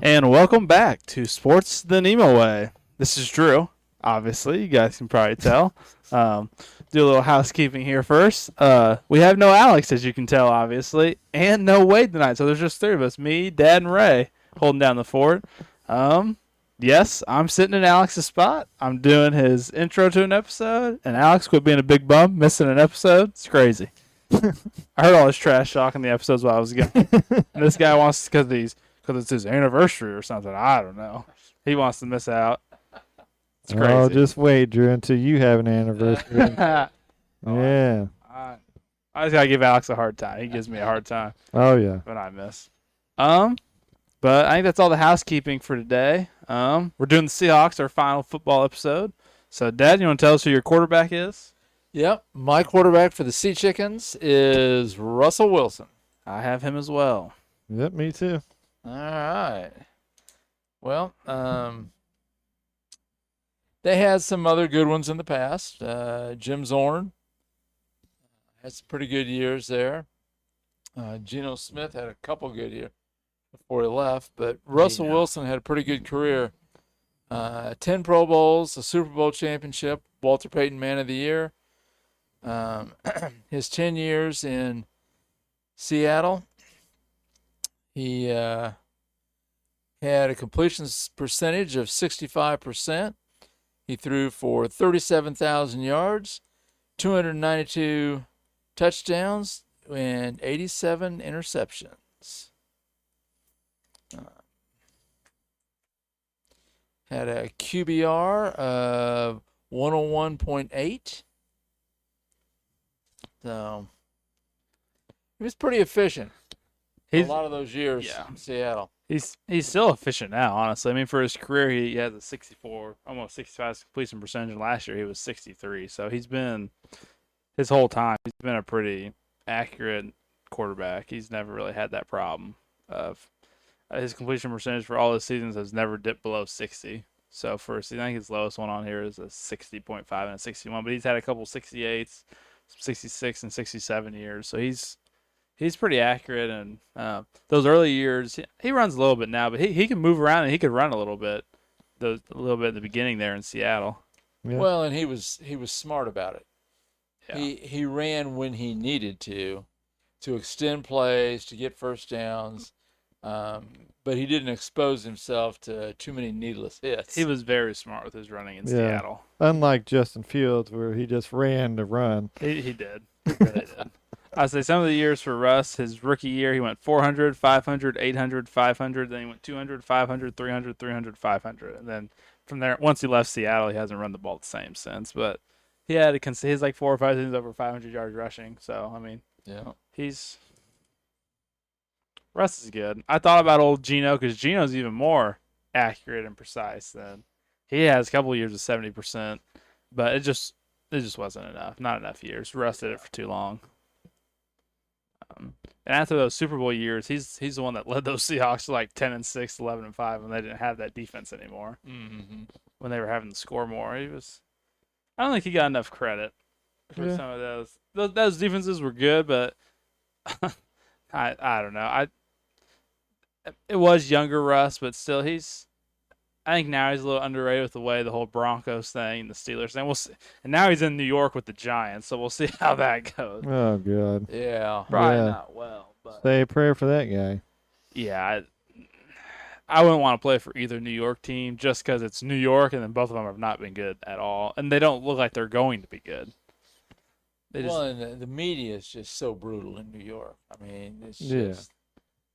And welcome back to Sports the NEMO Way. This is Drew, obviously. You guys can probably tell. Um, do a little housekeeping here first. We have no Alex, as you can tell, obviously, and no Wade tonight. So there's just three of us, me, Dad, and Ray, holding down the fort. Yes, I'm sitting in Alex's spot. I'm doing his intro to an episode, and Alex quit being a big bum, missing an episode. It's crazy. I heard all his trash talk in the episodes while I was gone. And this guy wants, because it's his anniversary or something. I don't know. He wants to miss out. It's crazy. Oh, just wait, Drew, until you have an anniversary. Yeah. I just gotta give Alex a hard time. He gives me a hard time Oh, yeah. when I miss. But I think that's all the housekeeping for today. We're doing the Seahawks, our final football episode. So, Dad, you want to tell us who your quarterback is? Yep, my quarterback for the Sea Chickens is Russell Wilson. I have him as well. Yep, me too. All right. Well, they had some other good ones in the past. Jim Zorn had some pretty good years there. Geno Smith had a couple good years before he left, but Russell Wilson had a pretty good career. 10 Pro Bowls, a Super Bowl championship, Walter Payton Man of the Year. His 10 years in Seattle, he had a completion percentage of 65%. He threw for 37,000 yards, 292 touchdowns, and 87 interceptions. Had a QBR of 101.8. So he was pretty efficient for a lot of those years in Seattle. He's still efficient now, honestly. I mean, for his career, he has a 64, almost 65 completion percentage. And last year, he was 63. So he's been, his whole time, he's been a pretty accurate quarterback. He's never really had that problem of his completion percentage for all his seasons has never dipped below 60. So for I think his lowest one on here is a 60.5 and a 61. But he's had a couple 68s, 66 and 67 years. So he's pretty accurate, and those early years, he runs a little bit now, but he can move around and he could run a little bit, a little bit at the beginning there in Seattle. Yeah. Well, and he was smart about it. Yeah. He ran when he needed to extend plays, to get first downs, but he didn't expose himself to too many needless hits. He was very smart with his running in Seattle. Unlike Justin Fields, where he just ran to run. He did. He really did. I'd say some of the years for Russ, his rookie year, he went 400, 500, 800, 500. Then he went 200, 500, 300, 300, 500. And then from there, once he left Seattle, he hasn't run the ball the same since. But he had his like 4 or 5 things over 500 yards rushing. So, I mean, yeah, Russ is good. I thought about old Geno because Geno's even more accurate and precise than he has a couple of years of 70%. But it just wasn't enough. Not enough years. Russ did it for too long. And after those Super Bowl years, he's the one that led those Seahawks to like 10-6, 11-5 when they didn't have that defense anymore. Mm-hmm. When they were having to score more, I don't think he got enough credit for some of those. Those defenses were good, but I don't know. It was younger Russ, but still I think now he's a little underrated with the way the whole Broncos thing and the Steelers thing. We'll see. And now he's in New York with the Giants, so we'll see how that goes. Oh, God. Yeah. Probably not well. But Say a prayer for that guy. yeah, I wouldn't want to play for either New York team just because it's New York, and then both of them have not been good at all. And they don't look like they're going to be good. And the media is just so brutal in New York. I mean, it's just...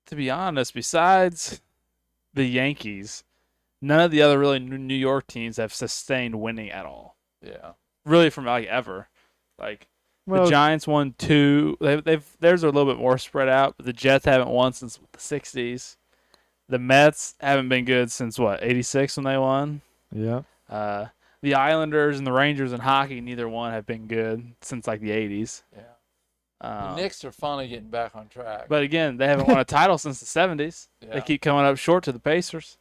To be honest, besides the Yankees, none of the other really New York teams have sustained winning at all. Yeah. Really from like ever. Like the Giants won 2. Theirs are a little bit more spread out, but the Jets haven't won since the 60s. The Mets haven't been good since 86 when they won. Yeah. The Islanders and the Rangers in hockey, neither one have been good since like the 80s. Yeah. The Knicks are finally getting back on track. But again, they haven't won a title since the 70s. Yeah. They keep coming up short to the Pacers.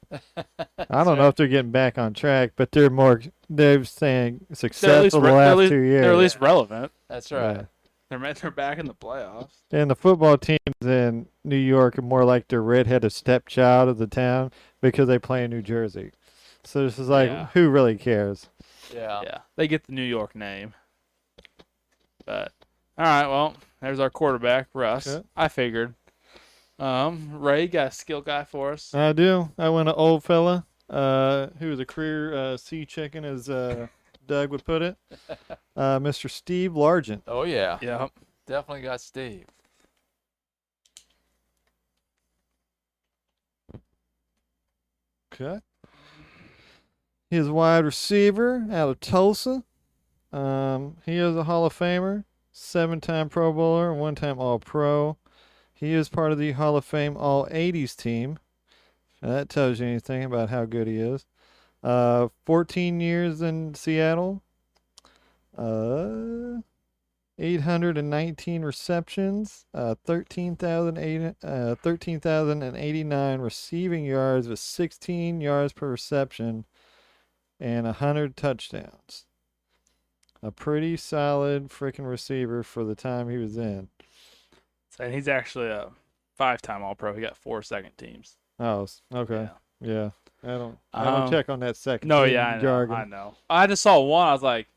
I don't know if they're getting back on track, but they're saying successful the last 2 years. They're at least relevant. That's right. Yeah. They're back in the playoffs. And the football teams in New York are more like the redheaded stepchild of the town. because they play in New Jersey. So this is like, Yeah. who really cares? Yeah. They get the New York name. But all right, well, there's our quarterback, Russ. Okay. I figured. Ray, you got a skill guy for us? I do. I went an old fella, who was a career sea chicken, as Doug would put it. Mr. Steve Largent. Oh, yeah. Yeah. Definitely got Steve. Okay. He is a wide receiver out of Tulsa. He is a Hall of Famer, 7-time Pro Bowler, 1-time All-Pro. He is part of the Hall of Fame All-80s team. That tells you anything about how good he is. 14 years in Seattle. 819 receptions. 13,089 receiving yards with 16 yards per reception and 100 touchdowns. A pretty solid freaking receiver for the time he was in. And he's actually a 5-time All-Pro. He got 4 second teams. Oh, okay. Yeah. I don't check on that second No, team yeah, I know. jargon. I know. I just saw one. I was like,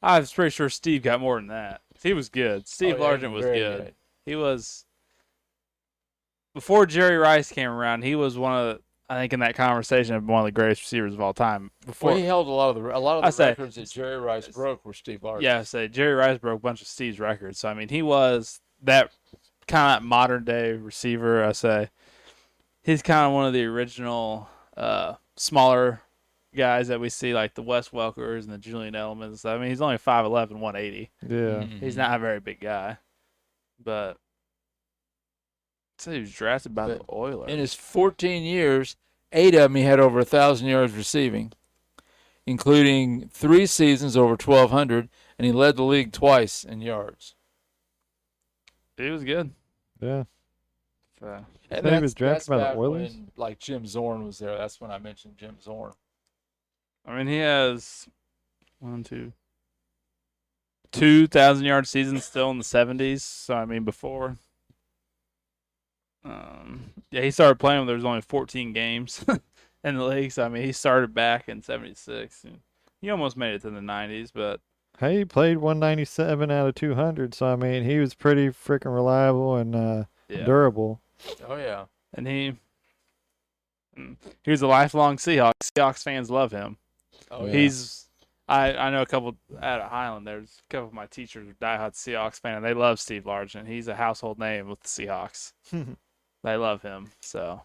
I was pretty sure Steve got more than that. He was good. Steve Largent was very good. He was, before Jerry Rice came around, he was one of the, I think in that conversation, one of the greatest receivers of all time. Before Well, he held a lot of the records that Jerry Rice broke were Steve Largent. Yeah, Jerry Rice broke a bunch of Steve's records. So I mean, he was that kind of modern day receiver. I say he's kind of one of the original smaller guys that we see, like the Wes Welkers and the Julian Edelmans. I mean, he's only 5'11", 180. Yeah. Mhm. He's not a very big guy, but he was drafted by the Oilers. In his 14 years, 8 of them he had over 1,000 yards receiving, including 3 seasons over 1,200, and he led the league twice in yards. He was good. Yeah. So, And So he was drafted that's by the back Oilers? when, like, Jim Zorn was there. That's when I mentioned Jim Zorn. I mean, he has 2,000-yard seasons still in the 70s. So I mean, before. Yeah, he started playing when there was only 14 games in the league. So I mean, he started back in '76. He almost made it to the '90s, but Hey, he played 197 out of 200, so I mean, he was pretty freaking reliable and yeah. durable. Oh, yeah. And he was a lifelong Seahawks. Seahawks fans love him. Oh, yeah. I know a couple at Highland. There's a couple of my teachers are diehard Seahawks fan, and they love Steve Largent. He's a household name with the Seahawks. They love him. So,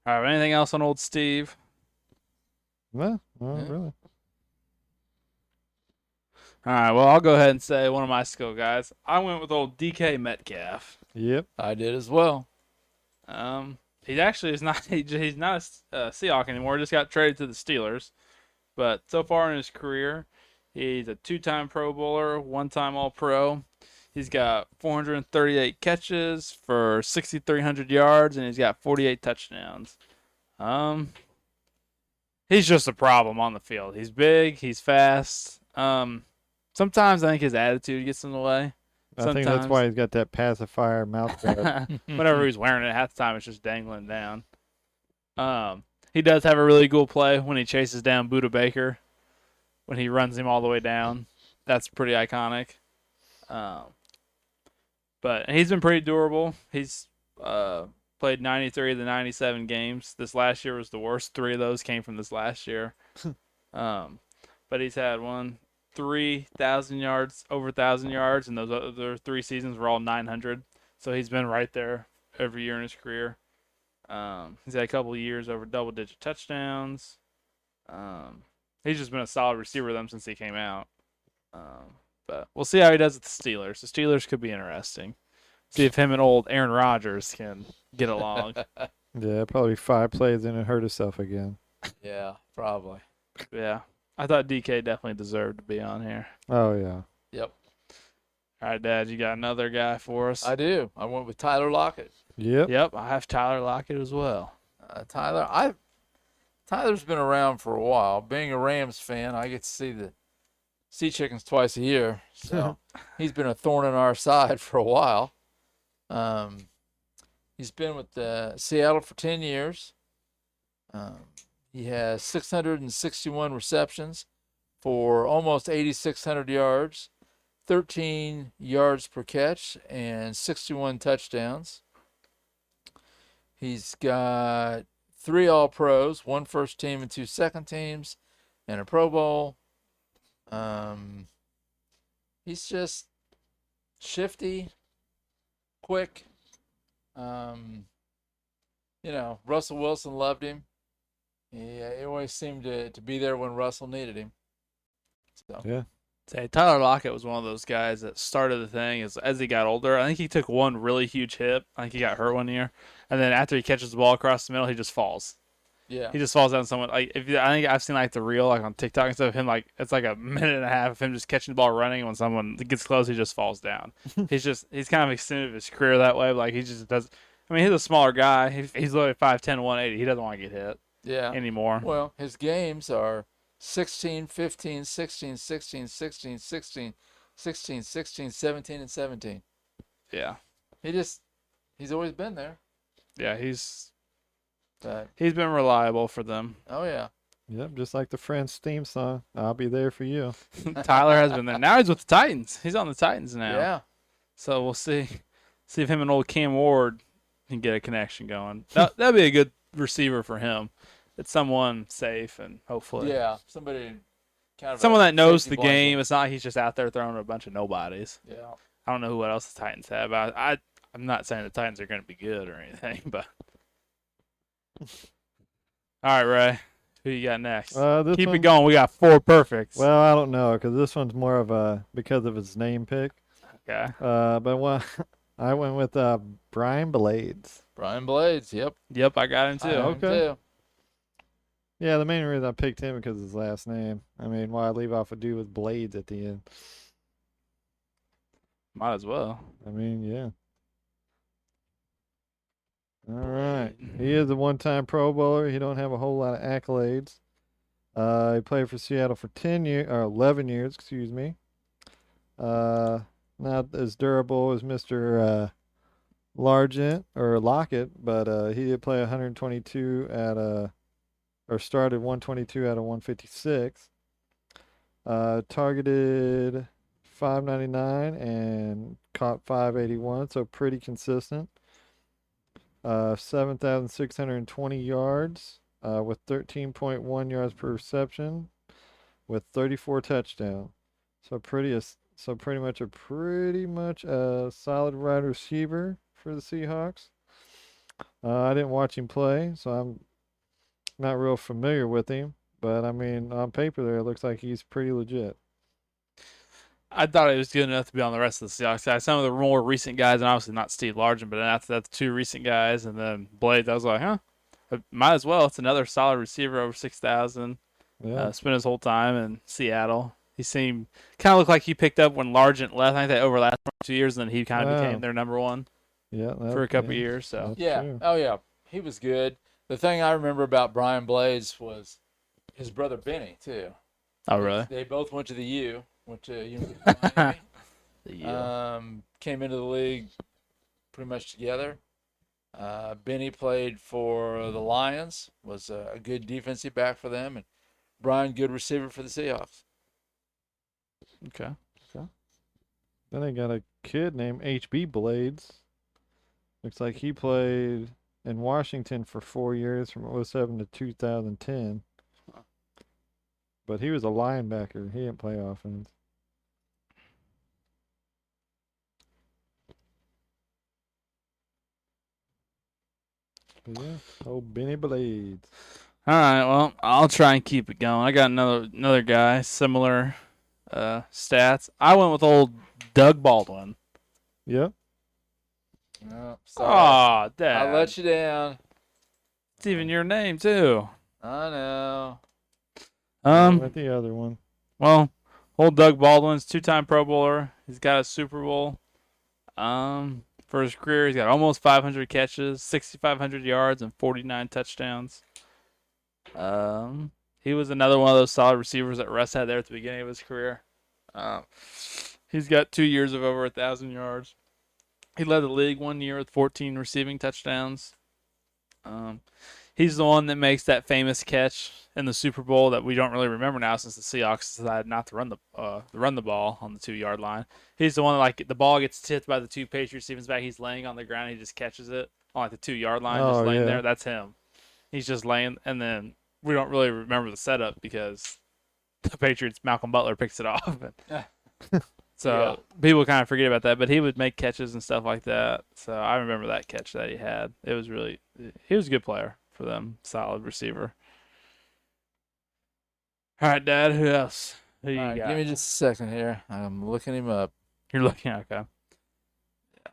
all right. Anything else on old Steve? Well, Yeah. really. All right. Well, I'll go ahead and say one of my skill guys. I went with old DK Metcalf. Yep. I did as well. He actually is not. He's not a Seahawk anymore. He just got traded to the Steelers. But so far in his career, he's a 2-time Pro Bowler, 1-time All-Pro. He's got 438 catches for 6,300 yards, and he's got 48 touchdowns. He's just a problem on the field. He's big. He's fast. Sometimes I think his attitude gets in the way. I think that's why he's got that pacifier mouth guard. Whenever he's wearing it, half the time it's just dangling down. He does have a really cool play when he chases down Buda Baker, when he runs him all the way down. That's pretty iconic. But he's been pretty durable. He's played 93 of the 97 games. This last year was the worst. 3 of those came from this last year. But he's had 3,000 yards, over 1,000 yards, and those other 3 seasons were all 900. So he's been right there every year in his career. He's had a couple of years over double-digit touchdowns. He's just been a solid receiver with them since he came out. But we'll see how he does with the Steelers. The Steelers could be interesting. See if him and old Aaron Rodgers can get along. Yeah, probably 5 plays in and hurt himself again. Yeah, probably. Yeah. I thought DK definitely deserved to be on here. Oh, yeah. Yep. All right, Dad, you got another guy for us? I do. I went with Tyler Lockett. Yep. Yep, I have Tyler Lockett as well. Tyler's been around for a while. Being a Rams fan, I get to see the Sea Chickens twice a year. So he's been a thorn in our side for a while. He's been with Seattle for 10 years. He has 661 receptions for almost 8,600 yards, 13 yards per catch, and 61 touchdowns. He's got 3 All-Pros, 1 first team and 2 second teams, and a Pro Bowl. He's just shifty, quick. Russell Wilson loved him. He always seemed to be there when Russell needed him. So. Yeah. Say Tyler Lockett was one of those guys that started the thing as he got older. I think he took one really huge hit. I think he got hurt one year, and then after he catches the ball across the middle, he just falls. Yeah, he just falls down someone. I think I've seen the reel on TikTok and stuff. Him it's a minute and a half of him just catching the ball running. When someone gets close, he just falls down. he's kind of extended his career that way. He just does. I mean, he's a smaller guy. He's literally 5'10", 180. He doesn't want to get hit. Yeah. Anymore. Well, his games are 16, 15, 16, 16, 16, 16, 16, 16, 17, and 17. Yeah. He's always been there. Yeah, he's been reliable for them. Oh, yeah. Yep, just like the Friends theme song. I'll be there for you. Tyler has been there. Now he's with the Titans. He's on the Titans now. Yeah. So we'll see if him and old Cam Ward can get a connection going. That'd be a good receiver for him. It's someone safe and hopefully. Yeah, someone that knows the game. It's not like he's just out there throwing a bunch of nobodies. Yeah. I don't know what else the Titans have. I'm not saying the Titans are going to be good or anything, but. All right, Ray. Who you got next? Keep it going. We got 4 perfects. Well, I don't know because this one's more of because of his name pick. Okay. But I went with Brian Blades. Brian Blades. Yep. Yep, I got him too. Okay. Yeah, the main reason I picked him because of his last name. I mean, why leave off a dude with blades at the end? Might as well. I mean, yeah. All right. He is a one-time Pro Bowler. He don't have a whole lot of accolades. He played for Seattle for 11 years, excuse me. Not as durable as Mr. Lockett, but he did play 122 started 122 out of 156. Targeted 599 and caught 581, so pretty consistent. 7,620 yards with 13.1 yards per reception with 34 touchdowns. So pretty much a solid wide receiver for the Seahawks. I didn't watch him play, so I'm not real familiar with him, but I mean, on paper there, it looks like he's pretty legit. I thought he was good enough to be on the rest of the Seahawks guys. Some of the more recent guys, and obviously not Steve Largent, but after that, the 2 recent guys, and then Blades, I was like, might as well. It's another solid receiver over 6,000. Yeah. Spent his whole time in Seattle. He seemed kind of looked like he picked up when Largent left. I think they overlapped for 2 years, and then he kind of became their number one. Yeah, for a couple years. So yeah, true. Oh yeah, he was good. The thing I remember about Brian Blades was his brother Benny too. Oh really? They both went to the U. Went to University of Miami. The U. Came into the league pretty much together. Benny played for the Lions. Was a good defensive back for them, and Brian, good receiver for the Seahawks. Okay. Then they got a kid named H.B. Blades. Looks like he played in Washington for 4 years from 2007 to 2010. But he was a linebacker. He didn't play offense. But yeah, old Benny Blades. All right. Well, I'll try and keep it going. I got another guy similar stats. I went with old Doug Baldwin. Yep. Oh, sorry. Aw, Dad. I let you down. It's even your name too. I know. With the other one. Well, old Doug Baldwin's 2-time Pro Bowler. He's got a Super Bowl. For his career, he's got almost 500 catches, 6,500 yards, and 49 touchdowns. He was another one of those solid receivers that Russ had there at the beginning of his career. He's got 2 years of over 1,000 yards. He led the league 1 year with 14 receiving touchdowns. He's the one that makes that famous catch in the Super Bowl that we don't really remember now since the Seahawks decided not to run the ball on the 2 yard line. He's the one that, like, the ball gets tipped by the two Patriots defense back. He's laying on the ground. He just catches it on, like, the 2 yard line, just laying there. That's him. He's just laying, and then we don't really remember the setup because the Patriots, Malcolm Butler picks it off. So people kind of forget about that, but he would make catches and stuff like that. So I remember that catch that he had. He was a good player for them, solid receiver. All right, Dad, who else? Who you got? Give me just a second here. I'm looking him up. You're looking, okay. Yeah.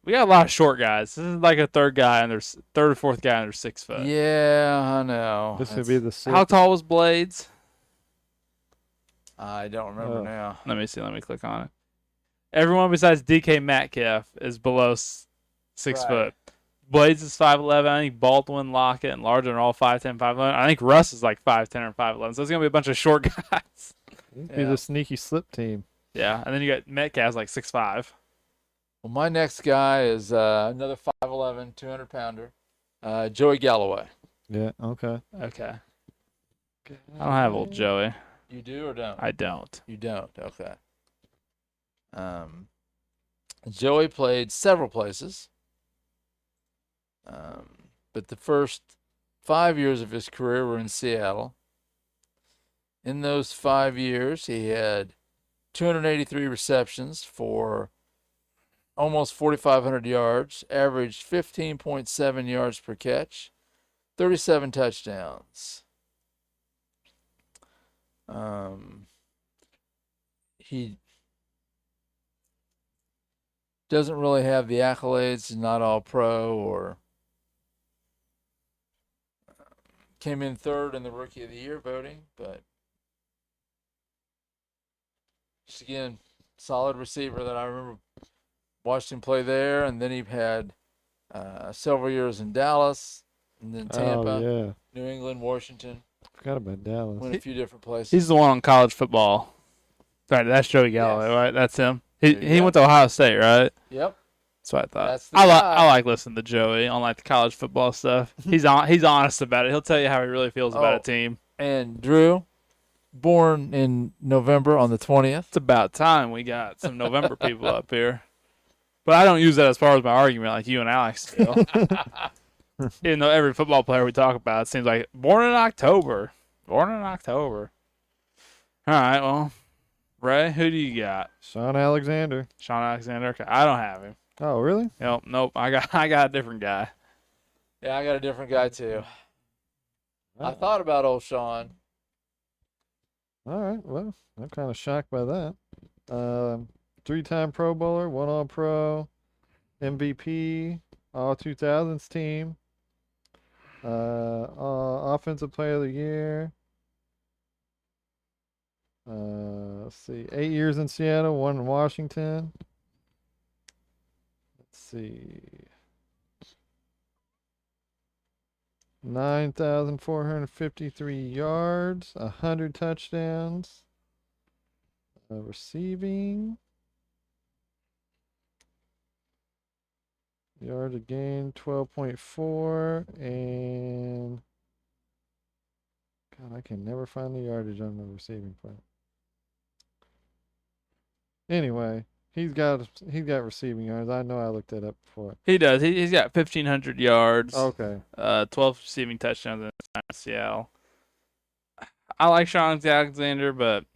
We got a lot of short guys. This is like a third or fourth guy under 6 foot. Yeah, I know. This would be the sixth. How tall was Blades? I don't remember now. Let me see. Let me click on it. Everyone besides DK Metcalf is below 6 foot. Blades is 5'11". I think Baldwin, Lockett, and Larger are all 5'10", 5'11". I think Russ is like 5'10" or 5'11". So it's going to be a bunch of short guys. It'd be the sneaky slip team. Yeah, and then you got Metcalf's like 6'5". Well, my next guy is another 5'11", 200-pounder, Joey Galloway. Yeah, okay. Okay. I don't have old Joey. You do or don't? I don't. You don't. Okay. Joey played several places, but the first 5 years of his career were in Seattle. In those 5 years, he had 283 receptions for almost 4,500 yards, averaged 15.7 yards per catch, 37 touchdowns. He doesn't really have the accolades. He's not all pro or came in third in the Rookie of the Year voting, but just again, solid receiver that I remember watched him play there, and then he had several years in Dallas, and then Tampa, New England, Washington. Forgot about Dallas. Went a few different places. He's the one on college football. Right, that's Joey Galloway, right? That's him. He went to Ohio State, right? Yep. That's what I thought. That's the I guy. like listening to Joey on like the college football stuff. He's honest about it. He'll tell you how he really feels about a team. And Drew, born in November on the 20th. It's about time we got some November people up here. But I don't use that as far as my argument like you and Alex do. Even though every football player we talk about, it seems like born in October. Born in October. All right, well, Ray, who do you got? Sean Alexander. Sean Alexander. Okay, I don't have him. Oh, really? Nope. I got a different guy. Yeah, I got a different guy too. I thought about old Sean. All right. Well, I'm kind of shocked by that. 3-time Pro Bowler, 1 All-Pro, MVP, All 2000s team, Offensive Player of the Year. Let's see, 8 years in Seattle, 1 in Washington. Let's see, 9,453 yards, 100 touchdowns. Receiving yards a game, 12.4, and God, I can never find the yardage on the receiving play. Anyway, he's got receiving yards. I know I looked that up before. He does. He's got 1,500 yards. Okay. 12 receiving touchdowns in Seattle. I like Sean Alexander, but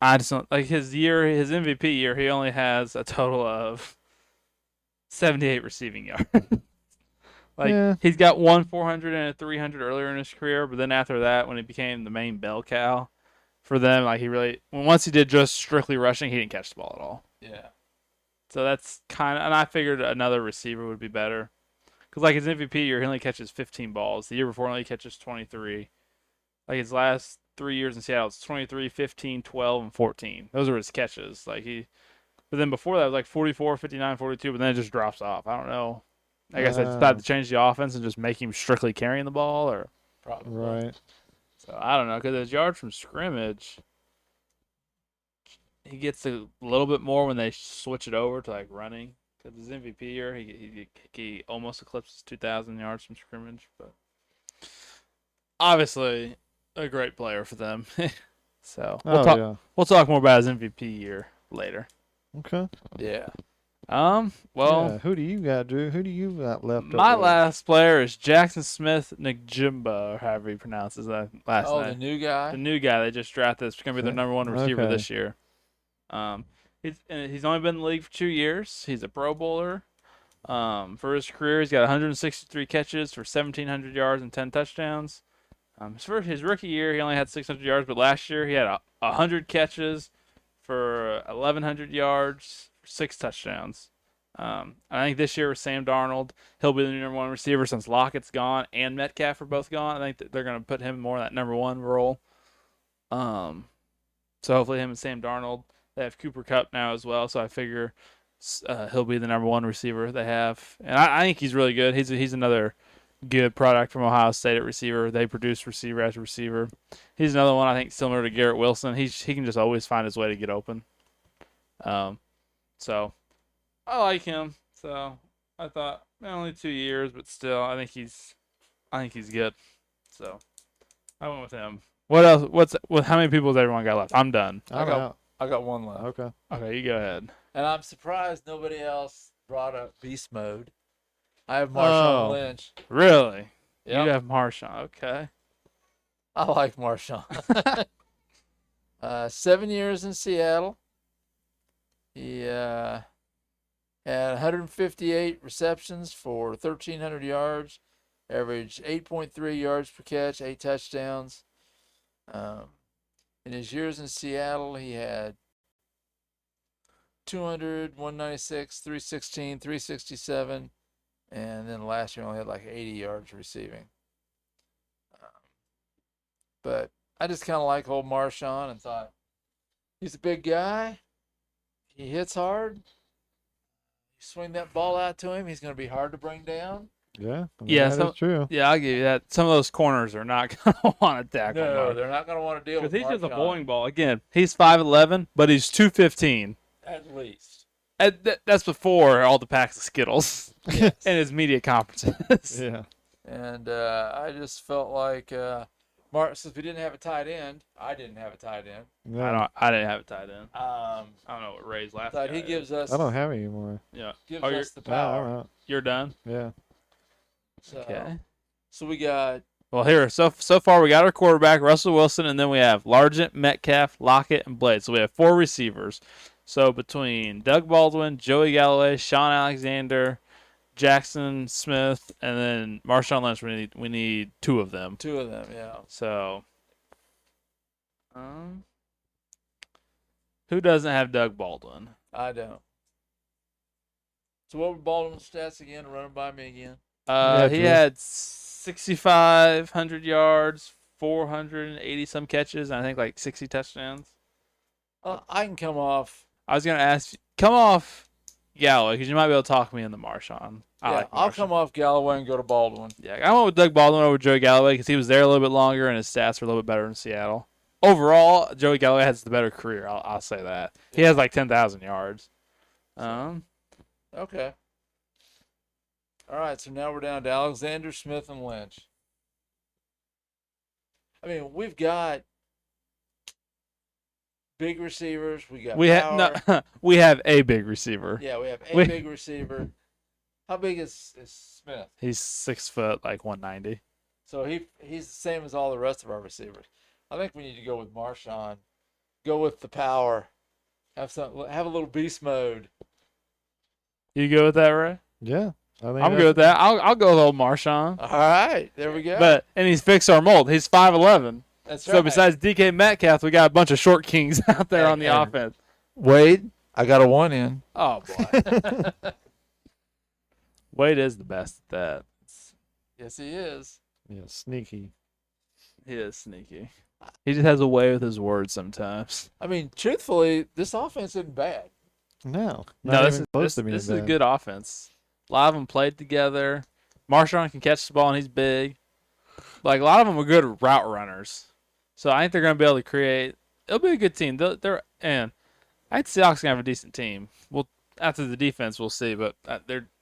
I just don't like his MVP year. He only has a total of 78 receiving yards. He's got 400 and a 300 earlier in his career, but then after that, when he became the main bell cow for them, once he did just strictly rushing, he didn't catch the ball at all. Yeah. So that's and I figured another receiver would be better. Because like his MVP year, he only catches 15 balls. The year before, he only catches 23. Like his last 3 years in Seattle, it's 23, 15, 12, and 14. Those are his catches. But then before that, it was like 44, 59, 42, but then it just drops off. I don't know. I guess I decided to change the offense and just make him strictly carrying the ball, or probably right. So I don't know, because his yards from scrimmage, he gets a little bit more when they switch it over to like running. 'Cause his MVP year, he almost eclipses 2,000 yards from scrimmage, but obviously a great player for them. So Yeah. we'll talk more about his MVP year later. Okay. Yeah. Well, yeah. Who do you got, Drew? Who do you got left? my up there? last player is Jackson Smith Njigba, or however he pronounces that last Oh, name. the new guy. The new guy they just drafted is going to be their number one receiver Okay. this year. He's only been in the league for 2 years. He's a Pro Bowler. For his career, he's got 163 catches for 1,700 yards and 10 touchdowns. For his rookie year, he only had 600 yards, but last year he had 100 catches for 1,100 yards, 6 touchdowns. I think this year with Sam Darnold, he'll be the number one receiver since Lockett's gone and Metcalf are both gone. I think that they're going to put him more in that number one role. So hopefully him and Sam Darnold. They have Cooper Kupp now as well, so I figure he'll be the number one receiver they have. And I think he's really good. He's another good product from Ohio State at receiver. They produce receiver after receiver. He's another one I think similar to Garrett Wilson. He can just always find his way to get open. So I like him. So I thought only 2 years, but still I think he's good. So I went with him. What else? How many people has everyone got left? I'm done. I'm out. I got one left. Okay. Okay, you go ahead. And I'm surprised nobody else brought up beast mode. I have Marshawn Oh. Lynch. Really? Yep. You have Marshawn. Okay. I like Marshawn. 7 years in Seattle. He had 158 receptions for 1,300 yards, averaged 8.3 yards per catch, 8 touchdowns. In his years in Seattle, he had 200, 196, 316, 367, and then last year only had like 80 yards receiving. But I just kind of like old Marshawn and thought he's a big guy. He hits hard. You swing that ball out to him, he's going to be hard to bring down. Yeah. Yeah, true. Yeah, I'll give you that. Some of those corners are not going to want to tackle No, him. they're not going to want to deal with Because he's just a Marshawn, bowling ball. Again, he's 5'11", but he's 215. at least. That's before all the packs of Skittles Yes. and his media conferences. Yeah. And I just felt like since we didn't have a tight end, I didn't have a tight end. Yeah. I didn't have it tied in. I I don't know what Ray's last thought guy he is. gives us I don't have any more. Yeah. gives Oh, us the Yeah, I'm power. out. You're done? Yeah. So, Okay. so we got Well, here, so far we got our quarterback, Russell Wilson, and then we have Largent, Metcalf, Lockett, and Blade. So we have 4 receivers. So between Doug Baldwin, Joey Galloway, Sean Alexander, Jackson Smith, and then Marshawn Lynch, we need 2 of them. 2 of them. Yeah. So, who doesn't have Doug Baldwin? I don't. So what were Baldwin's stats again? Run them by me again. He Drew. had 6,500 yards, 480 some catches, and I think like 60 touchdowns. I can come off. I was gonna ask, come off Galloway because you might be able to talk me into Marshawn. I'll come off Galloway and go to Baldwin. Yeah, I went with Doug Baldwin over Joey Galloway because he was there a little bit longer and his stats were a little bit better in Seattle. Overall, Joey Galloway has the better career. I'll say that. He has like 10,000 yards. Okay. All right, so now we're down to Alexander, Smith, and Lynch. I mean, we've got big receivers. We got power. We have a big receiver. Yeah, we have a We- big receiver. How big is Smith? He's 6 foot, like 190. So he's the same as all the rest of our receivers. I think we need to go with Marshawn. Go with the power. Have a little beast mode. You go with that, Ray? Yeah. I'm good with that. I'll go with old Marshawn. All right, there we go. And he's fixed our mold. He's 5'11". That's So besides DK Metcalf, we got a bunch of short kings out there on the And- offense. Wade, I got a 1 in. Oh boy. Wade is the best at that. Yes, he is. Yeah, sneaky. He is sneaky. He just has a way with his words sometimes. I mean, truthfully, this offense isn't bad. No. No, Not this even is close to being this is a bad. good offense. A lot of them played together. Marshawn can catch the ball and he's big. Like a lot of them are good route runners. So I think they're going to be able to create. It'll be a good team. And I think Seahawks gonna have a decent team. We'll after the defense, we'll see. But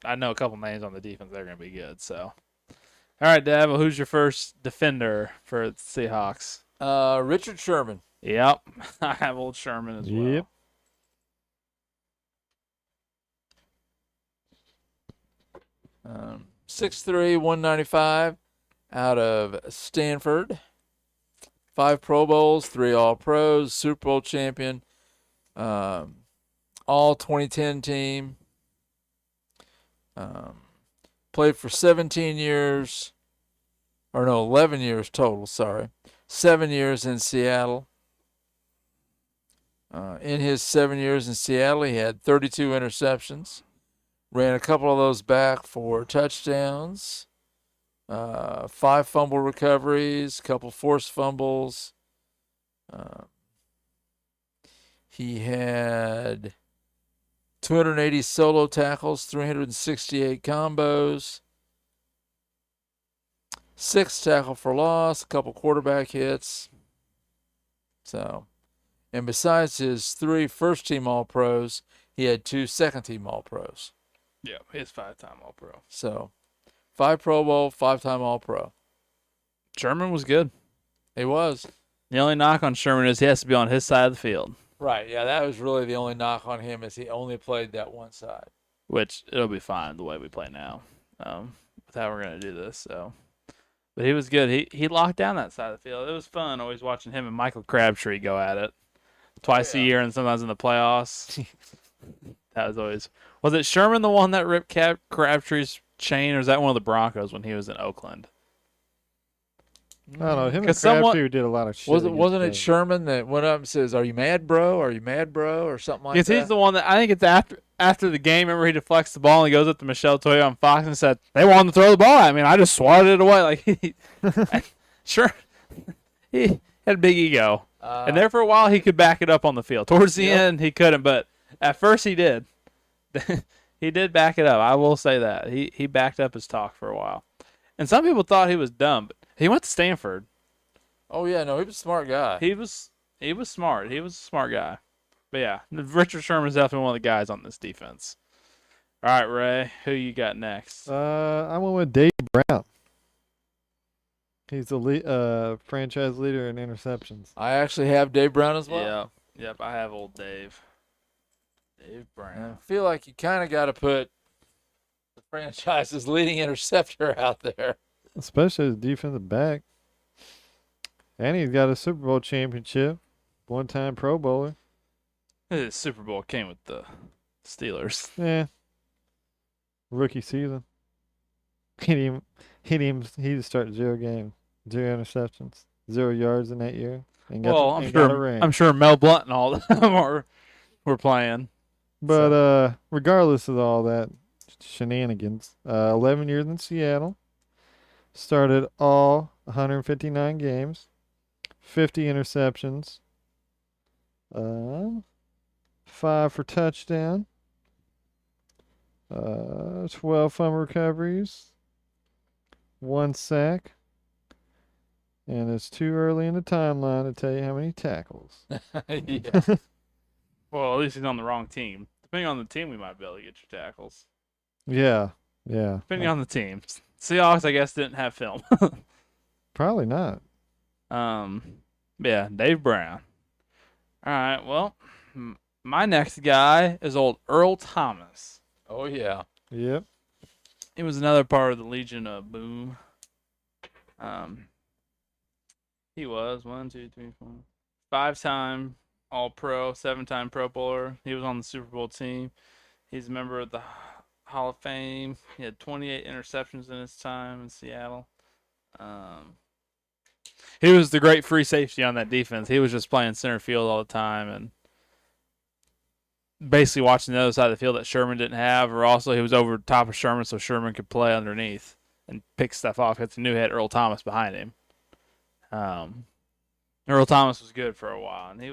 I know a couple names on the defense that are going to be good. So, all right, Dad. Well, who's your first defender for the Seahawks? Richard Sherman. Yep, I have old Sherman as well. Yep. 6'3", 195, out of Stanford. 5 Pro Bowls, 3 All-Pros, Super Bowl champion, All 2010 team. Played for 17 years, or no, 11 years total, sorry. 7 years in Seattle. In his 7 years in Seattle, he had 32 interceptions. Ran a couple of those back for touchdowns. 5 fumble recoveries, a couple forced fumbles. He had 280 solo tackles, 368 combos, 6 tackle for loss, a couple quarterback hits. So, and besides his 3 first-team All-Pros, he had 2 second-team All-Pros. Yeah, he's 5-time All-Pro. So, 5 Pro Bowl, 5-time All-Pro. Sherman was good. He was. The only knock on Sherman is he has to be on his side of the field, Right, yeah, that was really the only knock on him is he only played that one side. which it'll be fine the way we play now, with how we're going to do this. So, but he was good. He locked down that side of the field. It was fun always watching him and Michael Crabtree go at it twice a year and sometimes in the playoffs. That was always. Was it Sherman the one that ripped Crabtree's chain, or was that one of the Broncos when he was in Oakland? I don't know. Him and 'Cause someone- Crabtree did a lot of shit. Wasn't it against Sherman that went up and says, "Are you mad, bro? Are you mad, bro?" or something like Because that? he's the one that I think it's after the game. Remember, he deflects the ball and he goes up to Michelle Toya on Fox and said, "They wanted to throw the ball at me, and I just swatted it away." Like, sure, he had a big ego, and there for a while he could back it up on the field. Towards the end, he couldn't, but at first he did. He did back it up. I will say that he backed up his talk for a while, and some people thought he was dumb, but he went to Stanford. Oh yeah, no, he was a smart guy. He was smart. He was a smart guy. But yeah, Richard Sherman's definitely one of the guys on this defense. All right, Ray, who you got next? I went with Dave Brown. He's the franchise leader in interceptions. I actually have Dave Brown as well. Yep, I have old Dave. Dave I Brown. feel like you kind of got to put the franchise's leading interceptor out there. Especially as defensive back. And he's got a Super Bowl championship. 1-time Pro Bowler. His Super Bowl came with the Steelers. Yeah. Rookie season. He just started 0 games. 0 interceptions. 0 yards in that year. And got Well, I'm sure Mel Blunt and all of them were playing. But regardless of all that shenanigans, 11 years in Seattle. Started all 159 games. 50 interceptions. 5 for touchdown. 12 fumble recoveries. 1 sack. And it's too early in the timeline to tell you how many tackles. Yeah. Well, at least he's on the wrong team. Depending on the team, we might be able to get your tackles. Yeah. Depending on the team. Seahawks, I guess, didn't have film. Probably not. Yeah, Dave Brown. All right, well, my next guy is old Earl Thomas. Oh yeah. Yep. He was another part of the Legion of Boom. He was 5-time All-Pro, 7-time Pro Bowler. He was on the Super Bowl team. He's a member of the Hall of Fame. He had 28 interceptions in his time in Seattle. He was the great free safety on that defense. He was just playing center field all the time and basically watching the other side of the field that Sherman didn't have, or also he was over top of Sherman so Sherman could play underneath and pick stuff off because he knew he had Earl Thomas behind him. Earl Thomas was good for a while, and he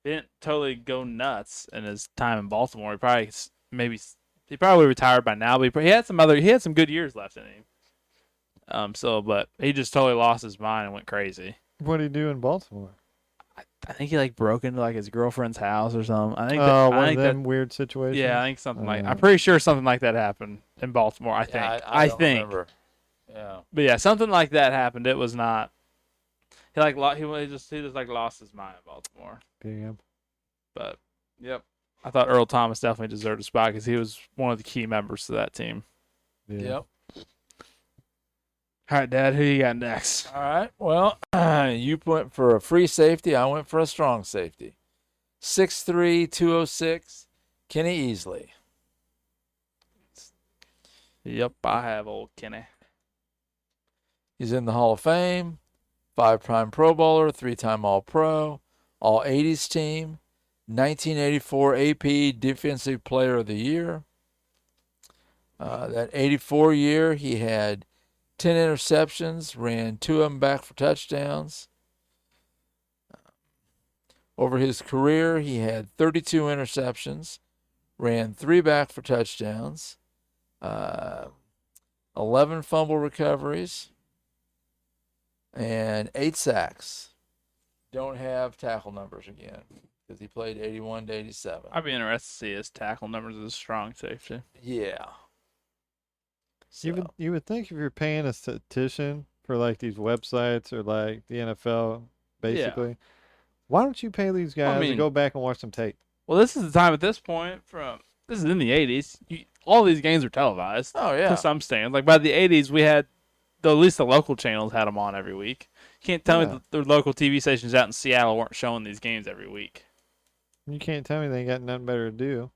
didn't totally go nuts in his time in Baltimore. He probably retired by now, but he had some good years left in him. But he just totally lost his mind and went crazy. What did he do in Baltimore? I think he like broke into like his girlfriend's house or something. I think Oh, that I one of think them weird situations. yeah, I think something like I'm pretty sure something like that happened in Baltimore. I think. Yeah, I don't think. remember. Yeah. But yeah, something like that happened. It was not. He like he just like lost his mind in Baltimore. Damn. But yep, I thought Earl Thomas definitely deserved a spot because he was one of the key members to that team. Yeah. Yep. All right, Dad, who you got next? All right. Well, you went for a free safety. I went for a strong safety. 6'3", 206, Kenny Easley. Yep, I have old Kenny. He's in the Hall of Fame, 5-time Pro Bowler, 3-time All-Pro, All-80s team, 1984 AP Defensive Player of the Year. That 84 year, he had 10 interceptions, ran 2 of them back for touchdowns. Over his career, he had 32 interceptions, ran 3 back for touchdowns, 11 fumble recoveries, and 8 sacks. Don't have tackle numbers again because he played 81 to 87. I'd be interested to see his tackle numbers as a strong safety. Yeah. You would think if you're paying a statistician for like these websites or like the NFL, basically, why don't you pay these guys to go back and watch some tape? Well, this is the time at this point this is in the 80s. All these games are televised. Oh, yeah. To some stands. Like by the 80s, we had, at least the local channels had them on every week. You can't tell me that the local TV stations out in Seattle weren't showing these games every week. You can't tell me they ain't got nothing better to do.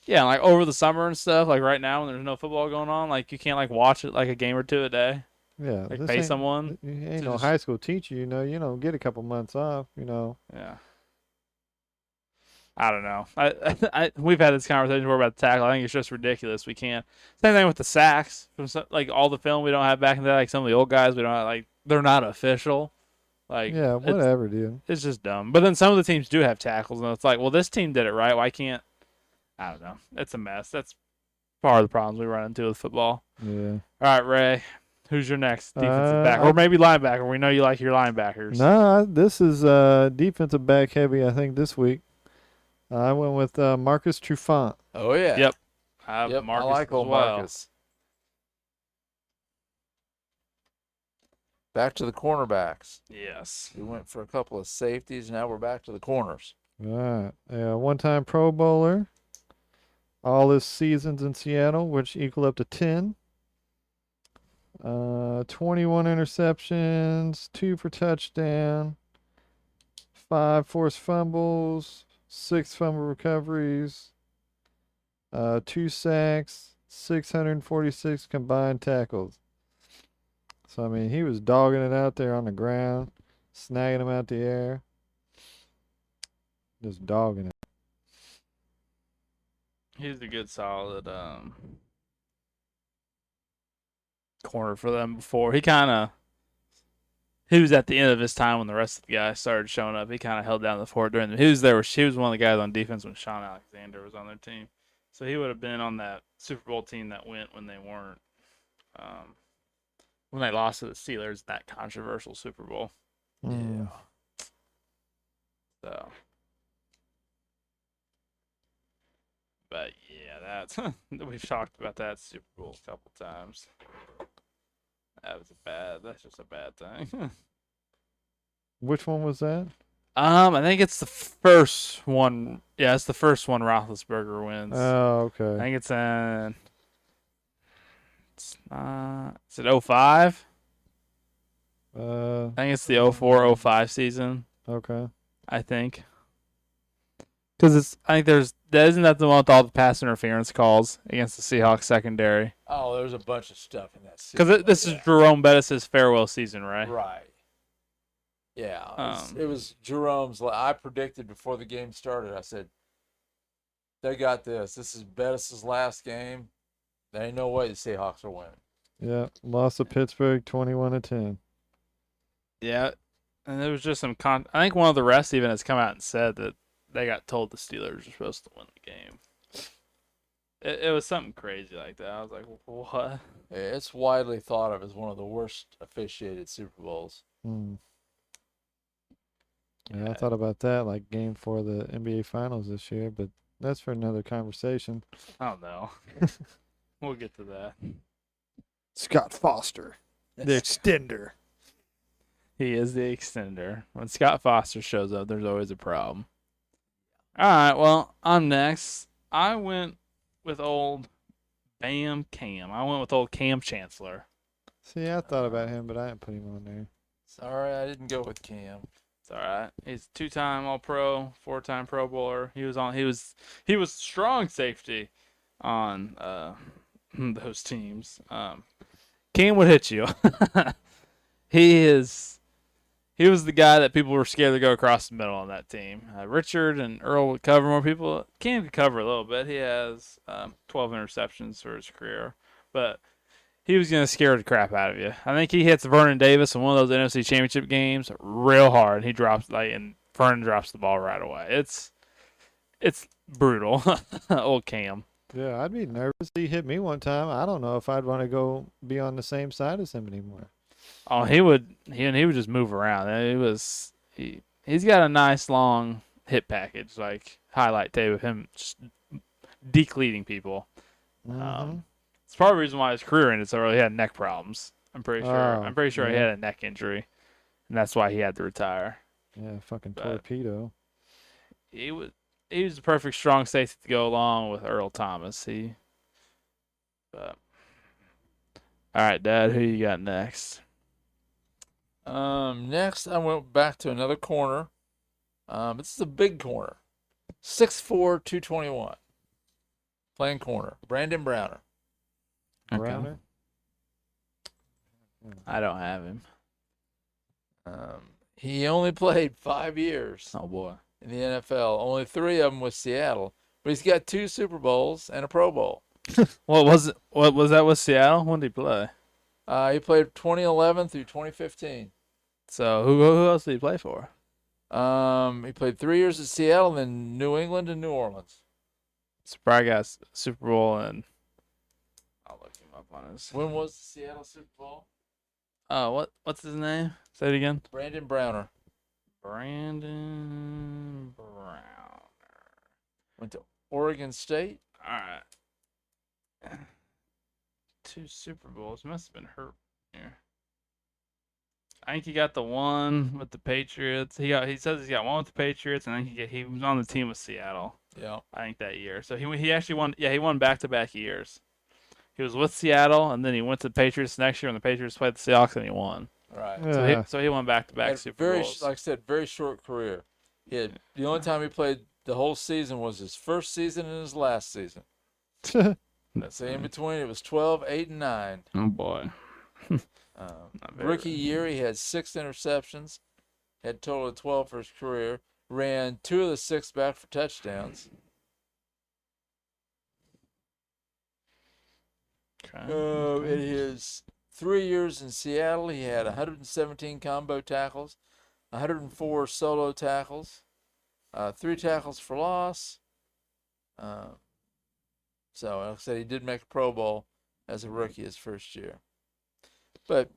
Yeah, like over the summer and stuff, like right now when there's no football going on, like you can't like watch it like a game or two a day. Yeah, Like pay someone. You ain't no high school teacher, you know, get a couple months off, you know. Yeah. I don't know. We've had this conversation before about the tackle. I think it's just ridiculous. We can't. Same thing with the sacks. Like all the film we don't have back in the day, like some of the old guys we don't have, like they're not official. Like yeah, whatever, dude. It's just dumb. But then some of the teams do have tackles, and it's like, well, this team did it right. Why can't? I don't know. It's a mess. That's part of the problems we run into with football. Yeah. All right, Ray. Who's your next defensive back? Or maybe linebacker. We know you like your linebackers. Nah, this is defensive back heavy, I think, this week. I went with Marcus Trufant. Oh, yeah. Yep. Yep. Marcus I like old Marcus. Back to the cornerbacks. Yes. We went for a couple of safeties. Now we're back to the corners. All right. Yeah, one-time Pro Bowler. All his seasons in Seattle, which equal up to 10. 21 interceptions, 2 for touchdown, 5 forced fumbles, 6 fumble recoveries, 2 sacks, 646 combined tackles. So, I mean, he was dogging it out there on the ground, snagging them out the air. Just dogging it. He's a good, solid corner for them before. He was at the end of his time when the rest of the guys started showing up. He kind of held down the fort during he was one of the guys on defense when Sean Alexander was on their team. So he would have been on that Super Bowl team that went when they weren't when they lost to the Steelers, that controversial Super Bowl. Yeah. So, but yeah, that's we've talked about that Super Bowl a couple times. That's just a bad thing. Which one was that? I think it's the first one. Yeah, it's the first one Roethlisberger wins. Oh, okay. I think it's in. Is it 05? I think it's the 04-05 season. Okay. I think. Because isn't that the one with all the pass interference calls against the Seahawks secondary? Oh, there's a bunch of stuff in that season. Because this is Jerome Bettis' farewell season, right? Right. Yeah. It was Jerome's. I predicted before the game started, I said, they got this. This is Bettis' last game. There ain't no way the Seahawks are winning. Yeah. Lost to Pittsburgh 21-10. Yeah. And there was just some I think one of the refs even has come out and said that they got told the Steelers were supposed to win the game. It was something crazy like that. I was like, what? It's widely thought of as one of the worst officiated Super Bowls. Yeah, I thought about that, like game 4 of the NBA Finals this year, but that's for another conversation. I don't know. We'll get to that. Scott Foster, the extender. He is the extender. When Scott Foster shows up, there's always a problem. All right, well, I'm next. I went with old Bam Cam. I went with old Cam Chancellor. See, I thought about him, but I didn't put him on there. Sorry, I didn't go with Cam. It's all right. He's 2-time All-Pro, 4-time Pro Bowler. He was strong safety on those teams. Cam would hit you. He was the guy that people were scared to go across the middle on that team. Richard and Earl would cover more people. Cam could cover a little bit. He has 12 interceptions for his career, but he was going to scare the crap out of you. I think he hits Vernon Davis in one of those NFC Championship games real hard. He drops and Vernon drops the ball right away. It's brutal. Old Cam. Yeah, I'd be nervous. He hit me one time. I don't know if I'd want to go be on the same side as him anymore. Oh, he would just move around. He's got a nice long hit package, like highlight tape of him just decleating people. Mm-hmm. It's part of the reason why his career ended so early. He had neck problems. I'm pretty sure. Oh, I'm pretty sure he yeah. had a neck injury, and that's why he had to retire. Yeah, fucking But- torpedo. He was the perfect strong safety to go along with Earl Thomas. But all right, Dad, who you got next? Next, I went back to another corner. This is a big corner. 6'4", 221. Playing corner. Brandon Browner. Browner. I don't have him. He only played 5 years Oh boy. in the NFL. Only 3 of them with Seattle. But he's got 2 Super Bowls and a Pro Bowl. What was that with Seattle? When did he play? He played 2011 through 2015. So who else did he play for? He played 3 years at Seattle, then New England and New Orleans. Probably got Super Bowl, and I'll look him up on his. When was the Seattle Super Bowl? What's his name? Say it again. Brandon Browner. Brandon Brown. Went to Oregon State. All right. 2 Super Bowls. Must have been hurt here. I think he got the one with the Patriots. He says he's got one with the Patriots, and then he was on the team with Seattle. Yeah. I think that year. So he actually won. Yeah, he won back-to-back years. He was with Seattle, and then he went to the Patriots next year, and the Patriots played the Seahawks, and he won. Right. Yeah. So he won back-to-back Had Super Bowls. like I said, very short career. The only time he played the whole season was his first season and his last season. So in between, it was 12, 8, and 9. Oh boy. Rookie year, he had 6 interceptions, had a total of 12 for his career, ran 2 of the 6 back for touchdowns. Okay. In his 3 years in Seattle, he had 117 combo tackles, 104 solo tackles, 3 tackles for loss. So, like I said, he did make a Pro Bowl as a rookie his first year. But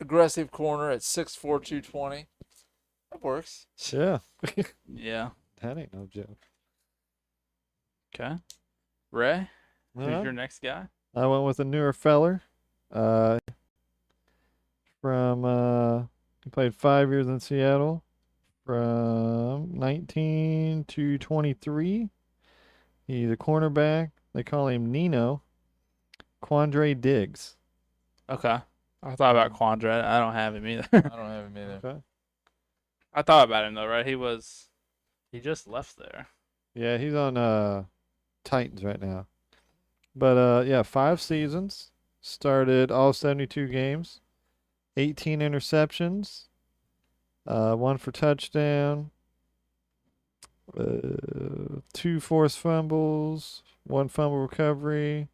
aggressive corner at 6'4", 220. That works. Yeah. Yeah. That ain't no joke. Okay. Ray, who's Well, your next guy? I went with a newer feller. He played 5 years in Seattle, from 19 to 23. He's a cornerback. They call him Nino. Quandre Diggs. Okay. I thought about Quandre. I don't have him either. I don't have him either. Okay. I thought about him though, right? He just left there. Yeah, he's on Titans right now. But yeah, 5 seasons. Started all 72 games. 18 interceptions. 1 for touchdown. 2 forced fumbles. 1 fumble recovery.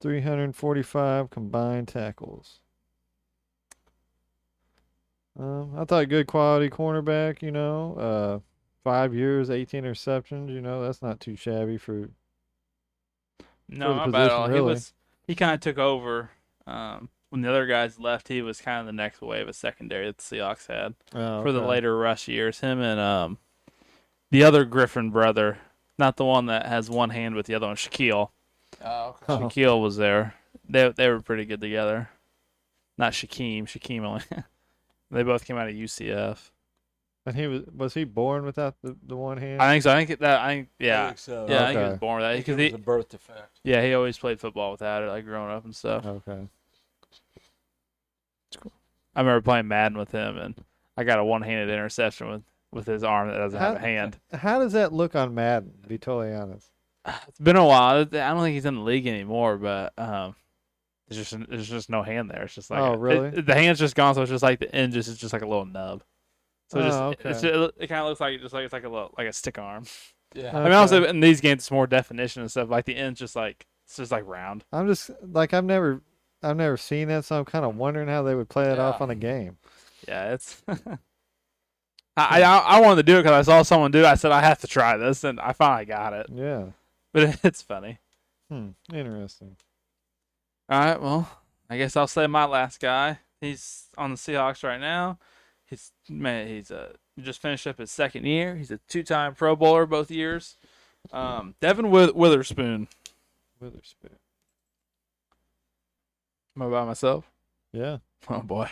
345 combined tackles. I thought good quality cornerback, 5 years, 18 interceptions, that's not too shabby No, the not bad at all. position, really. He kind of took over when the other guys left, he was kind of the next wave of secondary that the Seahawks had Oh, for the okay. later rush years. Him and the other Griffin brother, not the one that has one hand with the other one, Shaquille. Oh, okay. Oh. Shaquille was there. They were pretty good together. Not Shaquem. Shaquem only. They both came out of UCF. And he was he born without the one hand? I think so. Yeah. I think so. Yeah, I think he was Okay. born with I that think because it was a birth defect. he always played football without it, like growing up and stuff. Okay. I remember playing Madden with him, and I got a one-handed interception with his arm that doesn't have a hand. How does that look on Madden? To be totally honest. It's been a while. I don't think he's in the league anymore, but there's just no hand there. It's just like Oh, really? the hand's just gone, so it's just like the end is just like a little nub. So Okay. it kind of looks like it's like a little, like a stick arm. Yeah. I mean, also in these games it's more definition and stuff. Like the end's just like round. I'm just like I've never seen that, so I'm kind of wondering how they would play it off Yeah. on a game. Yeah, it's. I wanted to do it because I saw someone do it. I said I have to try this, and I finally got it. Yeah. But it's funny. Interesting. All right, well, I guess I'll say my last guy. He's on the Seahawks right now. He's just finished up his second year. He's a two-time Pro Bowler both years. Devin Witherspoon. Witherspoon. Am I by myself? Yeah. Oh boy.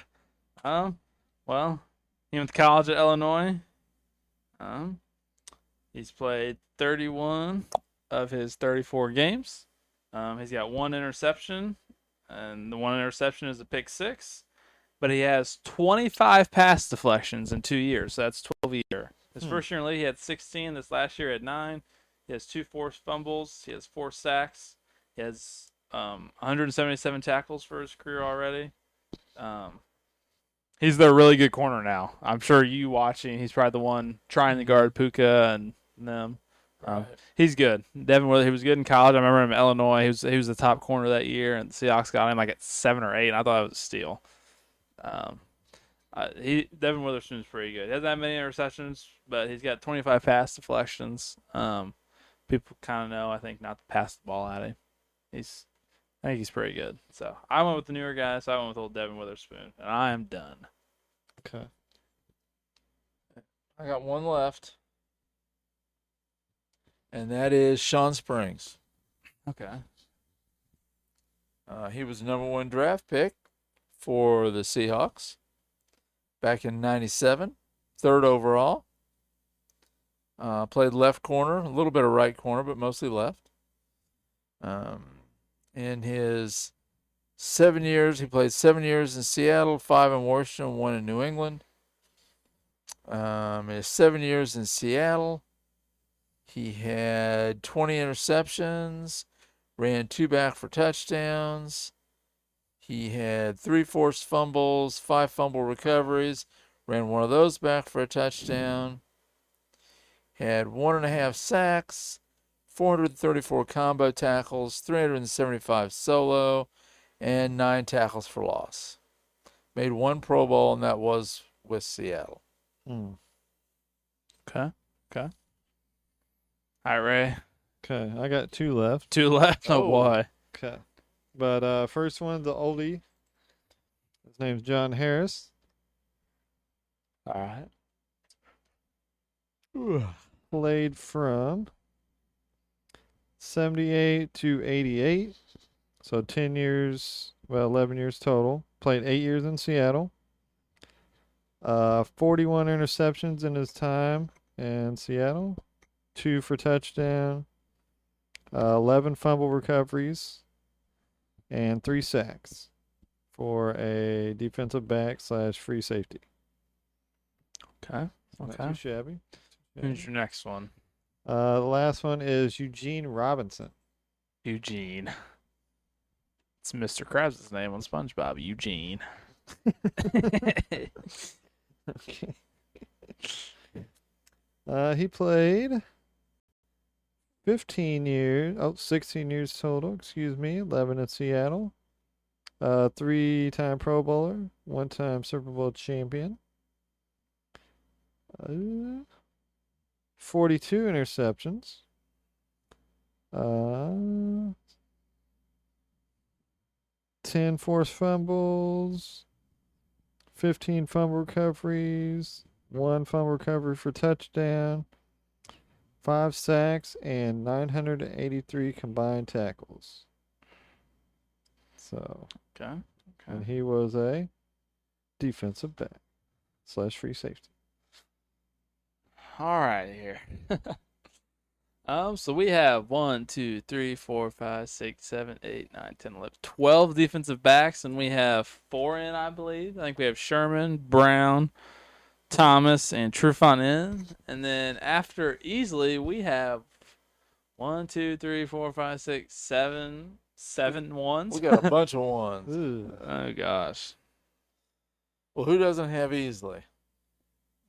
Well, he went to college at Illinois. He's played 31 of his 34 games. He's got one interception, and the one interception is a pick six. But he has 25 pass deflections in 2 years, so that's 12 a year. His first year in the league, he had 16. This last year, he had 9. He has 2 forced fumbles. He has 4 sacks. He has 177 tackles for his career already. He's their really good corner now. I'm sure you watching, he's probably the one trying to guard Puka and them. Right. He's good. Devin Withers, he was good in college. I remember him in Illinois. He was the top corner that year, and the Seahawks got him like at 7 or 8, and I thought it was a steal. Devin Witherspoon's pretty good. He doesn't have many interceptions, but he's got 25 pass deflections. People kind of know, I think, not to pass the ball at him. I think he's pretty good. So I went with the newer guy, so I went with old Devin Witherspoon, and I am done. Okay. I got one left, and that is Sean Springs. Okay. He was the number 1 draft pick for the Seahawks back in '97, 3rd overall. Played left corner, a little bit of right corner, but mostly left. In his 7 years, he played 7 years in Seattle, 5 in Washington, 1 in New England. In his 7 years in Seattle, he had 20 interceptions, ran 2 back for touchdowns. He had 3 forced fumbles, 5 fumble recoveries, ran 1 of those back for a touchdown. Had 1.5 sacks, 434 combo tackles, 375 solo, and 9 tackles for loss. Made 1 Pro Bowl, and that was with Seattle. Okay. All right, Ray. Okay. I got 2 left. 2 left. Oh boy. Okay. But first one, the oldie. His name's John Harris. All right. Played from 78 to 88. So 10 years, 11 years total. Played 8 years in Seattle. 41 interceptions in his time in Seattle. 2 for touchdown. 11 fumble recoveries. And 3 sacks for a defensive back / free safety. Okay. Not Okay. too shabby. Who's your next one? The last one is Eugene Robinson. Eugene. It's Mr. Krabs' name on SpongeBob. Eugene. Okay. He played 16 years total, 11 in Seattle. 3-time Pro Bowler, 1-time Super Bowl champion. 42 interceptions. 10 10 forced fumbles, 15 fumble recoveries, 1 fumble recovery for touchdown, 5 sacks, and 983 combined tackles. So, Okay. and he was a defensive back / free safety. All right here. So we have 1, 2, 3, 4, 5, 6, 7, 8, 9, 10, 11, 12 defensive backs, and we have 4 in, I believe. I think we have Sherman, Brown, Thomas, and Trufant in. And then after Easley, we have 1, 2, 3, 4, 5, 6, 7 ones. We got a bunch of ones. Ooh. Oh gosh. Well, who doesn't have Easley?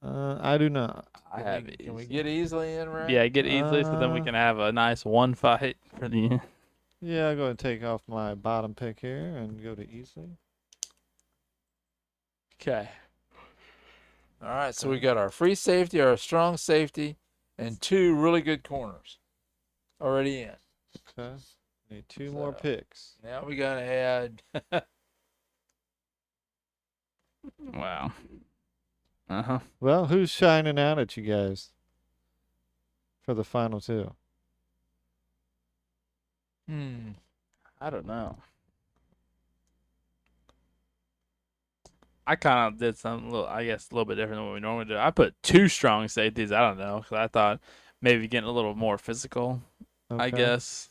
I do not. I have Can we Easley. get Easley in, right? Yeah, get Easley so then we can have a nice one fight for the. Yeah, I'll go ahead and take off my bottom pick here and go to Easley. Okay. All right, so we got our free safety, our strong safety, and 2 really good corners already in. Okay. Need 2 more So- picks. Now we got to add. Wow. Uh-huh. Well, who's shining out at you guys for the final 2? I don't know. I kind of did something I guess a little bit different than what we normally do. I put 2 strong safeties. I don't know, because I thought maybe getting a little more physical, I Okay. guess.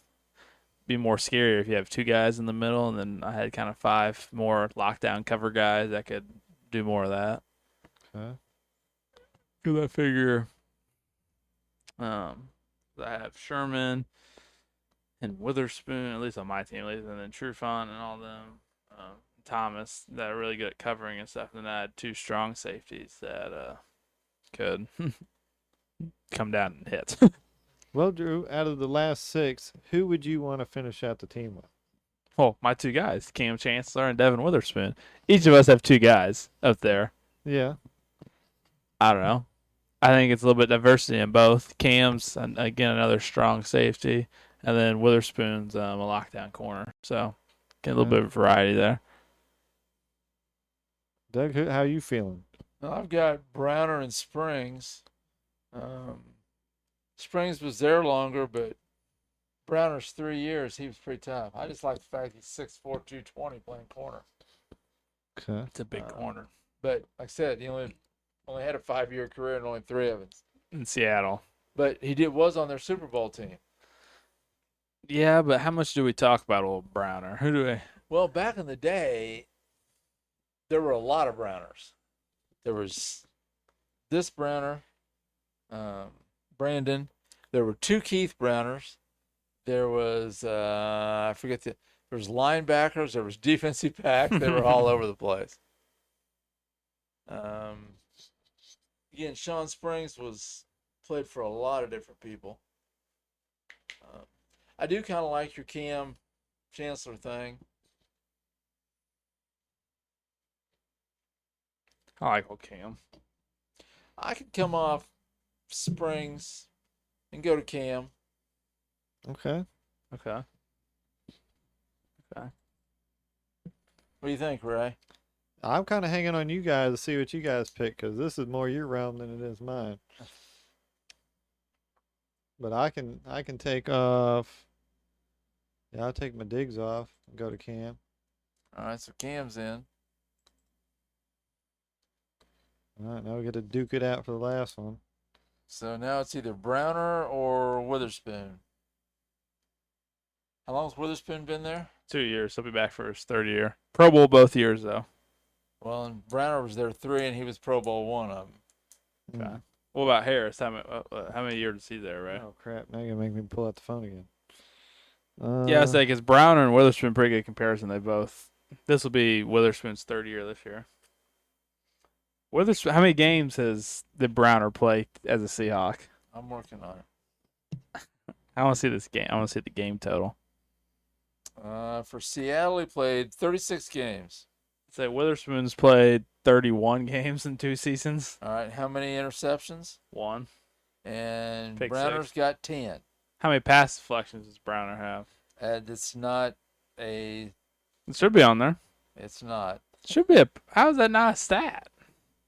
Be more scary if you have 2 guys in the middle, and then I had kind of 5 more lockdown cover guys that could do more of that. Okay. Because I figure I have Sherman and Witherspoon, at least on my team, at least, and then Trufant and all them, Thomas, that are really good at covering and stuff. And then I had 2 strong safeties that could come down and hit. Well, Drew, out of the last 6, who would you want to finish out the team with? Well, my 2 guys, Cam Chancellor and Devin Witherspoon. Each of us have 2 guys up there. Yeah. I don't know. I think it's a little bit diversity in both. Cam's, again, another strong safety, and then Witherspoon's a lockdown corner. So, get a little bit of variety there. Doug, how you feeling? Well, I've got Browner and Springs. Springs was there longer, but Browner's 3 years. He was pretty tough. I just like the fact he's 6'4", 220 playing corner. Okay. It's a big corner. But like I said, he only had a 5-year career and only 3 of it. In Seattle. But he was on their Super Bowl team. Yeah, but how much do we talk about old Browner? Who do we? Well, back in the day, there were a lot of Browners. There was this Browner, Brandon. There were 2 Keith Browners. There was there was linebackers. There was defensive backs. They were all over the place. Again, Sean Springs played for a lot of different people. I do kind of like your Cam Chancellor thing. I like old Cam. I could come off Springs and go to Cam. Okay. Okay. What do you think, Ray? I'm kind of hanging on you guys to see what you guys pick, because this is more your realm than it is mine. But I can take off. Yeah, I'll take my digs off and go to Cam. All right, so Cam's in. All right, now we got to duke it out for the last one. So now it's either Browner or Witherspoon. How long has Witherspoon been there? 2 years. He'll be back for his 3rd year. Pro Bowl both years, though. Well, and Browner was there 3, and he was Pro Bowl 1 of them. Okay. What about Harris? How many years is he there, right? Oh crap! Now you're gonna make me pull out the phone again. Yeah, I say because Browner and Witherspoon, pretty good comparison. This will be Witherspoon's 3rd year this year. Witherspoon, how many games did Browner play as a Seahawk? I'm working on it. I want to see this game. I want to see the game total. For Seattle, he played 36 games. Say Witherspoon's played 31 games in 2 seasons. All right, how many interceptions? 1. And Pick Browner's 6. got 10. How many pass deflections does Browner have? It's not a It should be on there. It's not. Should be a. How is that not a stat?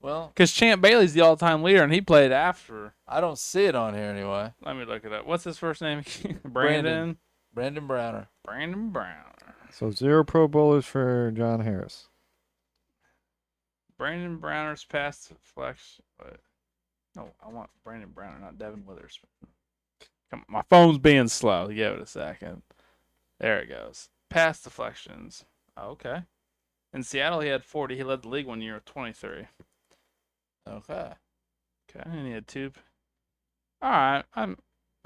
Well, Because Champ Bailey's the all-time leader, and he played after. I don't see it on here anyway. Let me look it up. What's his first name? Brandon. Brandon Browner. Brandon Brown. So 0 Pro Bowlers for John Harris. Brandon Browner's pass deflection. No, I want Brandon Browner, not Devin Witherspoon. Come on, my phone's being slow. Give it a second. There it goes. Pass deflections. Oh, okay. In Seattle, he had 40. He led the league one year with 23. Okay. Okay, and he had 2. All right, I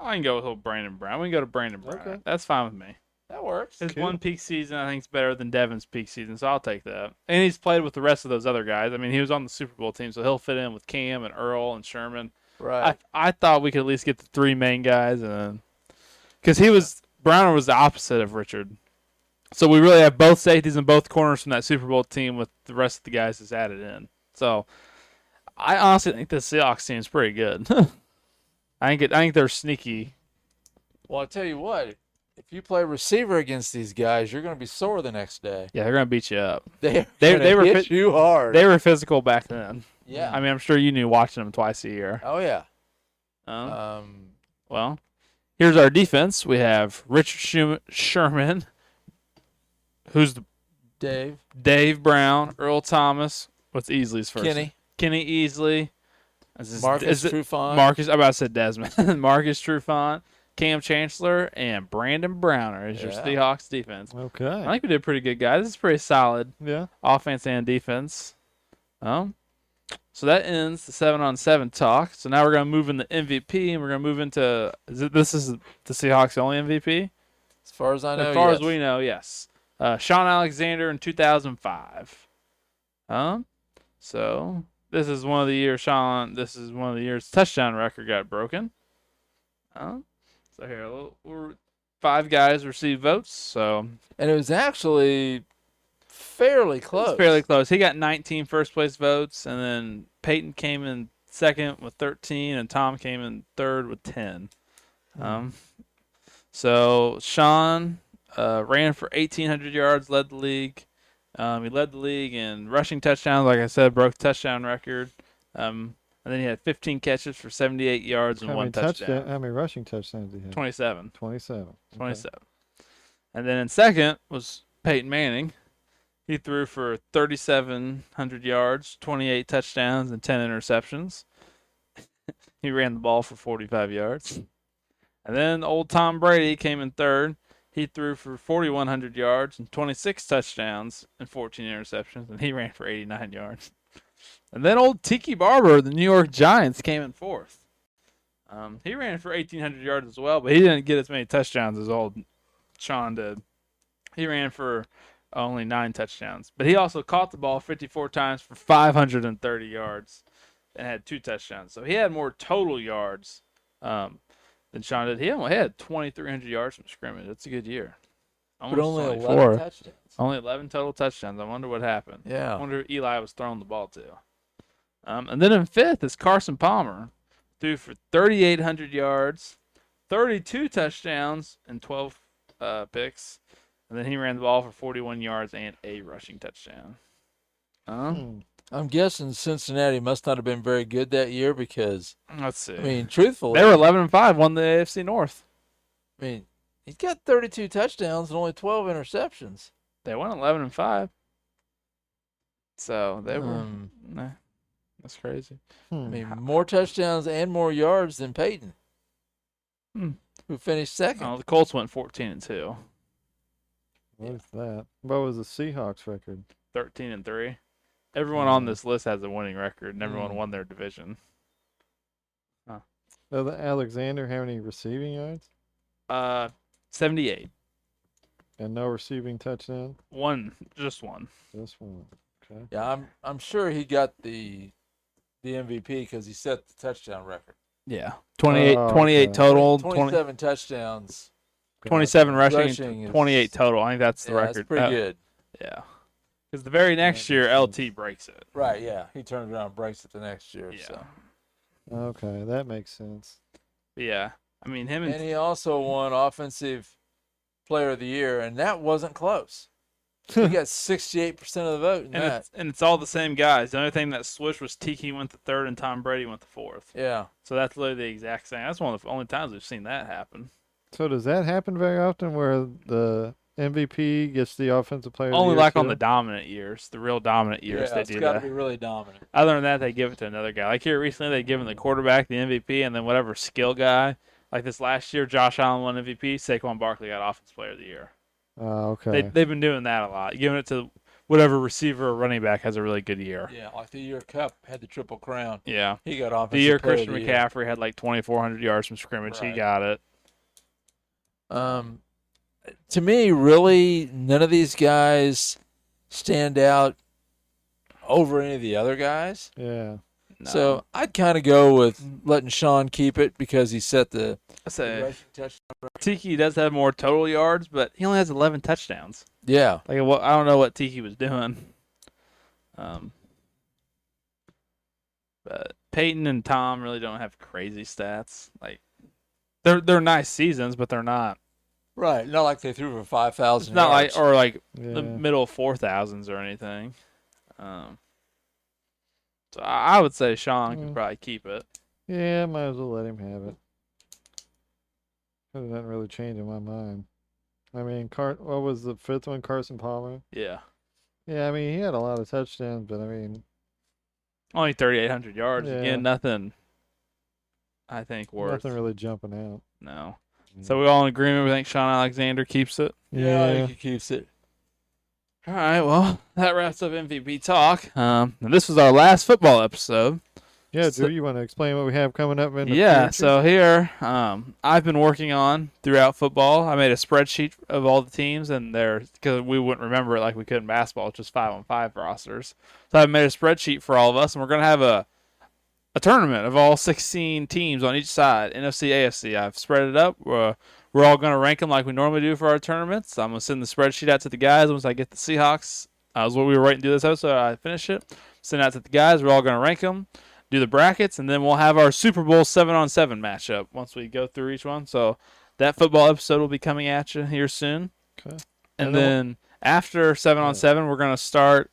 can go with little Brandon Brown. We can go to Brandon Brown. Okay. That's fine with me. That works. His Cool. one peak season, I think, is better than Devin's peak season, so I'll take that. And he's played with the rest of those other guys. I mean, he was on the Super Bowl team, so he'll fit in with Cam and Earl and Sherman. Right. I thought we could at least get the 3 main guys, and because Browner was the opposite of Richard. So we really have both safeties and both corners from that Super Bowl team with the rest of the guys that's added in. So I honestly think the Seahawks team is pretty good. I think they're sneaky. Well, I'll tell you what. If you play receiver against these guys, you're going to be sore the next day. Yeah, they're gonna beat you up. They They were hit you hard. They were physical back then. Yeah. I mean, I'm sure you knew watching them twice a year. Oh yeah. Um, well, here's our defense. We have Richard Sherman, who's Dave Brown, Earl Thomas. What's Easley's first? Kenny Easley. Marcus Trufant. Marcus. I'm about to say Desmond. Marcus Trufant, Cam Chancellor, and Brandon Browner is your Seahawks defense. Okay. I think we did pretty good, guys. This is pretty solid. Yeah. Offense and defense. So that ends the 7-on-7 talk. So now we're going to move into MVP, and we're going to move into this is the Seahawks' only MVP? As far as I know, As far as we know, yes. Sean Alexander in 2005. So this is one of the years this is one of the years touchdown record got broken. So here, 5 guys received votes. So and it was actually fairly close. It's fairly close. He got 19 first place votes, and then Peyton came in second with 13, and Tom came in third with 10. So Sean ran for 1,800 yards, led the league. He led the league in rushing touchdowns. Like I said, broke the touchdown record. And then he had 15 catches for 78 yards and 1 touchdown. How many rushing touchdowns did he have? 27. 27. 27. And then in second was Peyton Manning. He threw for 3,700 yards, 28 touchdowns, and 10 interceptions. He ran the ball for 45 yards. And then old Tom Brady came in third. He threw for 4,100 yards and 26 touchdowns and 14 interceptions, and he ran for 89 yards. And then old Tiki Barber, the New York Giants, came in fourth. He ran for 1,800 yards as well, but he didn't get as many touchdowns as old Sean did. He ran for only 9 touchdowns. But he also caught the ball 54 times for 530 yards and had 2 touchdowns. So he had more total yards than Sean did. He only had 2,300 yards from scrimmage. That's a good year. But only 24. 11 touchdowns. Only 11 total touchdowns. I wonder what happened. Yeah. I wonder if Eli was throwing the ball to. And then in fifth is Carson Palmer. Threw for 3,800 yards, 32 touchdowns, and 12 picks. And then he ran the ball for 41 yards and a rushing touchdown. I'm guessing Cincinnati must not have been very good that year because, Let's see. I mean, truthfully, they were 11-5, won the AFC North. I mean, he's got 32 touchdowns and only 12 interceptions. They won 11-5. So they were. Nah, that's crazy. I mean, more touchdowns and more yards than Peyton, who finished second. Oh, the Colts went 14-2. What is that? What was the Seahawks record? 13-3. Everyone on this list has a winning record, and everyone won their division. Alexander, how many receiving yards? 78. And no receiving touchdown? Just one. Just one. Okay. Yeah, I'm sure he got the MVP because he set the touchdown record. Yeah. 28 okay. total. 27 touchdowns. 27 rushing, Rushing 28 total. I think that's the record. That's pretty good. Yeah. Because the very next year, LT breaks it. Right, yeah. He turns around and breaks it the next year. Yeah. So. Okay, that makes sense. Yeah. I mean, And he also won Offensive Player of the Year, and that wasn't close. He got 68% of the vote in that. And it's all the same guys. The only thing that switched was Tiki went to third and Tom Brady went to fourth. Yeah. So that's literally the exact same. That's one of the only times we've seen that happen. So does that happen very often where the MVP gets the offensive player of the Only year like on too? the dominant years, the real dominant years, Yeah, they it's do got to that. be really dominant. Other than that, they give it to another guy. Like here recently, they given the quarterback the MVP, and then whatever skill guy. Like this last year, Josh Allen won MVP. Saquon Barkley got Offensive Player of the Year. Oh, okay. They've been doing that a lot, giving it to whatever receiver or running back has a really good year. Yeah, like the year Cup had the Triple Crown. Yeah. He got offensive The year player of Christian the year. McCaffrey had like 2,400 yards from scrimmage, he Right. got it. To me, really, none of these guys stand out over any of the other guys. Yeah. No. So I'd kind of go with letting Sean keep it because he set the I say rushing touchdown. Tiki does have more total yards, but he only has 11 touchdowns. Yeah. Like I don't know what Tiki was doing. But Peyton and Tom really don't have crazy stats. Like they're nice seasons, but they're not. Right. Not like they threw for 5,000 It's not yards. like or like Yeah. the middle 4,000s or anything. So I would say Sean could probably keep it. Yeah, might as well let him have it. It doesn't really change in my mind. I mean, what was the fifth one? Carson Palmer? Yeah, Yeah, I mean, he had a lot of touchdowns, but I mean, only 3,800 yards. Yeah. Again, nothing. I think worth. nothing really jumping out. No. So we all in agreement. We think Sean Alexander keeps it. Yeah, I think he keeps it. All right, well, that wraps up MVP talk. This was our last football episode. Yeah, So- Drew, you want to explain what we have coming up in the Yeah, future? so here, I've been working on throughout football. I made a spreadsheet of all the teams, and because we wouldn't remember it like we could in basketball, it's just 5-on-5 rosters. So I've made a spreadsheet for all of us, and we're going to have a tournament of all 16 teams on each side, NFC, AFC. I've spread it up. We're all going to rank them like we normally do for our tournaments. I'm going to send the spreadsheet out to the guys once I get the Seahawks. That was what we were waiting to do this episode. I finished it. Send it out to the guys. We're all going to rank them, do the brackets, and then we'll have our Super Bowl 7-on-7 matchup once we go through each one. So that football episode will be coming at you here soon. Okay. And then after 7-on-7, we're going to start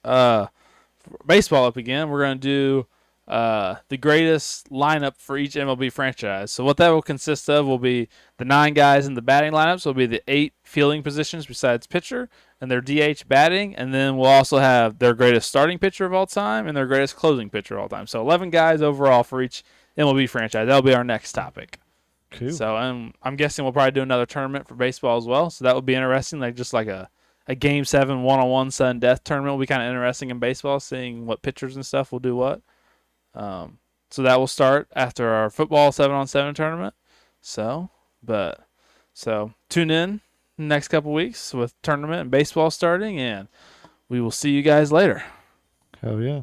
baseball up again. We're going to do the greatest lineup for each MLB franchise. So what that will consist of will be the 9 guys in the batting lineup. So it'll be the 8 fielding positions besides pitcher and their DH batting. And then we'll also have their greatest starting pitcher of all time and their greatest closing pitcher of all time. So 11 guys overall for each MLB franchise. That'll be our next topic. Cool. So I'm guessing we'll probably do another tournament for baseball as well. So that would be interesting, like just like a Game 7 1-on-1 sudden death tournament will be kind of interesting in baseball, seeing what pitchers and stuff will do what. So that will start after our football 7-on-7 tournament. So tune in next couple weeks with tournament and baseball starting, and we will see you guys later. Hell yeah.